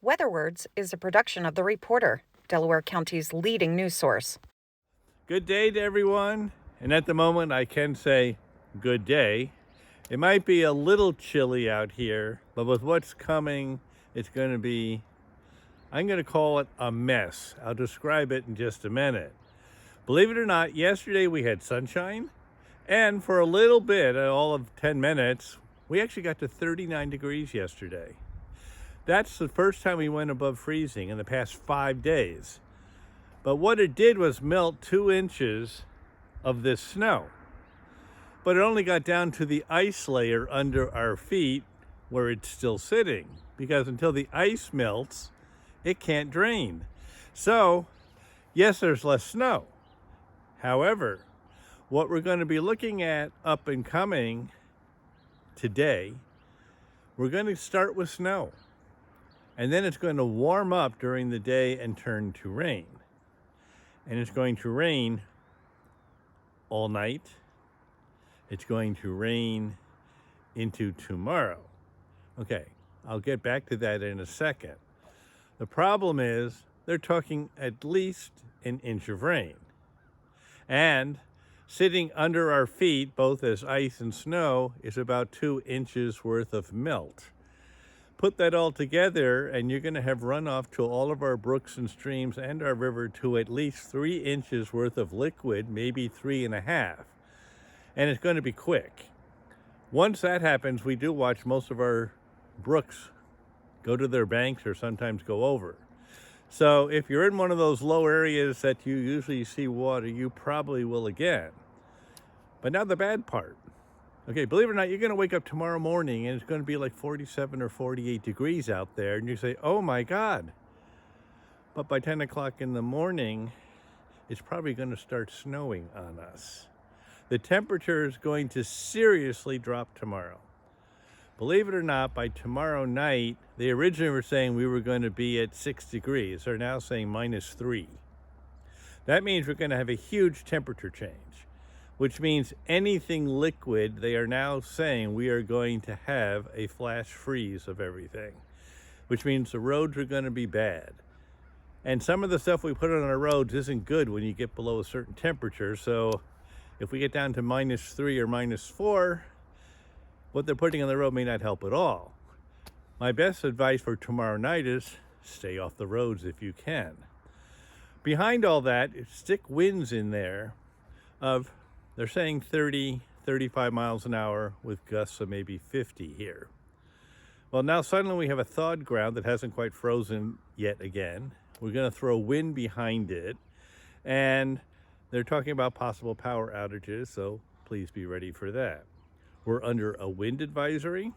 WeatherWords is a production of The Reporter, Delaware County's leading news source. Good day to everyone. And at the moment, I can say good day. It might be a little chilly out here, but with what's coming, it's going to be, I'm going to call it a mess. I'll describe it in just a minute. Believe it or not, yesterday we had sunshine, and for a little bit, all of 10 minutes, we actually got to 39 degrees yesterday. That's the first time we went above freezing in the past 5 days. But what it did was melt 2 inches of this snow. But it only got down to the ice layer under our feet where it's still sitting, because until the ice melts, it can't drain. So, yes, there's less snow. However, what we're going to be looking at up and coming today, we're going to start with snow. And then it's going to warm up during the day and turn to rain. And it's going to rain all night. It's going to rain into tomorrow. Okay, I'll get back to that in a second. The problem is they're talking at least an inch of rain. And sitting under our feet, both as ice and snow, is about 2 inches worth of melt. Put that all together and you're going to have runoff to all of our brooks and streams and our river to at least 3 inches worth of liquid, maybe 3.5. And it's going to be quick. Once that happens, we do watch most of our brooks go to their banks or sometimes go over. So if you're in one of those low areas that you usually see water, you probably will again. But now the bad part. Okay, believe it or not, you're going to wake up tomorrow morning and it's going to be like 47 or 48 degrees out there. And you say, oh my God. But by 10 o'clock in the morning, it's probably going to start snowing on us. The temperature is going to seriously drop tomorrow. Believe it or not, by tomorrow night, they originally were saying we were going to be at 6 degrees. They're now saying -3. That means we're going to have a huge temperature change, which means anything liquid, they are now saying we are going to have a flash freeze of everything, which means the roads are going to be bad. And some of the stuff we put on our roads isn't good when you get below a certain temperature. So if we get down to -3 or -4, what they're putting on the road may not help at all. My best advice for tomorrow night is stay off the roads if you can. Behind all that, stick winds in there of, they're saying 30, 35 miles an hour with gusts of maybe 50 here. Well, now suddenly we have a thawed ground that hasn't quite frozen yet again. We're going to throw wind behind it, and they're talking about possible power outages, so please be ready for that. We're under a wind advisory,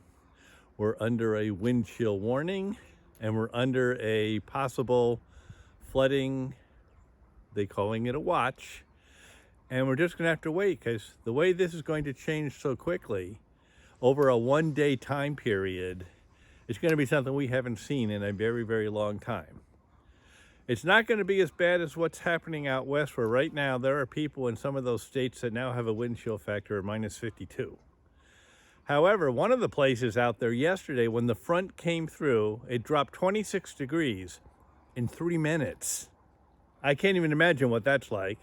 we're under a wind chill warning, and we're under a possible flooding, they're calling it a watch. And we're just going to have to wait, because the way this is going to change so quickly over a 1-day time period, it's going to be something we haven't seen in a very, very long time. It's not going to be as bad as what's happening out west, where right now there are people in some of those states that now have a wind chill factor of -52. However, one of the places out there yesterday, when the front came through, it dropped 26 degrees in 3 minutes. I can't even imagine what that's like.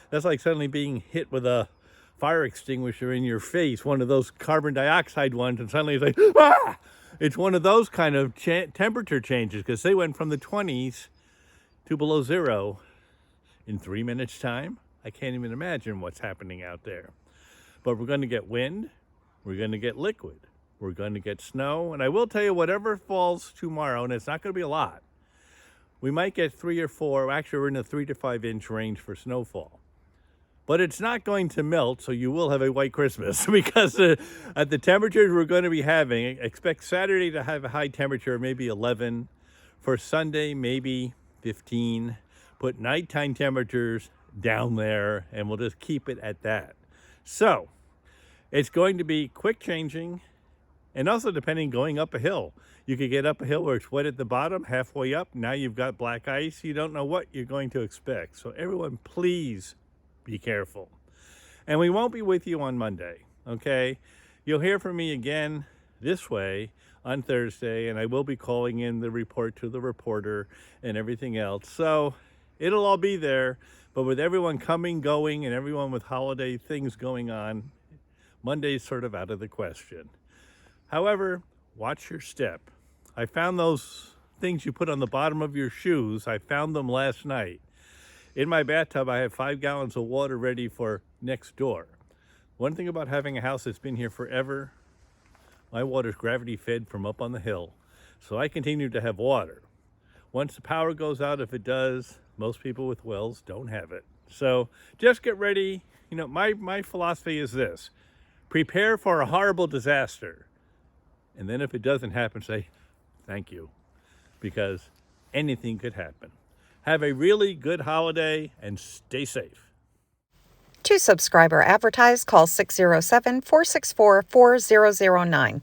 That's like suddenly being hit with a fire extinguisher in your face, one of those carbon dioxide ones, and suddenly it's like, ah! It's one of those kind of temperature changes, because they went from the 20s to below zero in 3 minutes time. I can't even imagine what's happening out there. But we're going to get wind, we're going to get liquid, we're going to get snow, and I will tell you, whatever falls tomorrow, and it's not going to be a lot, we might get 3 or 4, actually we're in the 3 to 5 inch range for snowfall. But it's not going to melt, so you will have a white Christmas, because at the temperatures we're going to be having, expect Saturday to have a high temperature, maybe 11. For Sunday, maybe 15. Put nighttime temperatures down there, and we'll just keep it at that. So, it's going to be quick changing, and also depending going up a hill. You could get up a hill where it's wet at the bottom, halfway up, now you've got black ice. You don't know what you're going to expect. So everyone, please be careful. And we won't be with you on Monday, okay? You'll hear from me again this way on Thursday, and I will be calling in the report to the reporter and everything else. So it'll all be there, but with everyone coming, going, and everyone with holiday things going on, Monday's sort of out of the question. However, watch your step. I found those things you put on the bottom of your shoes. I found them last night. In my bathtub, I have 5 gallons of water ready for next door. One thing about having a house that's been here forever, my water's gravity fed from up on the hill, so I continue to have water. Once the power goes out, if it does, most people with wells don't have it. So just get ready. You know, my philosophy is this: prepare for a horrible disaster. And then if it doesn't happen, say, thank you, because anything could happen. Have a really good holiday and stay safe. To subscribe or advertise, call 607-464-4009.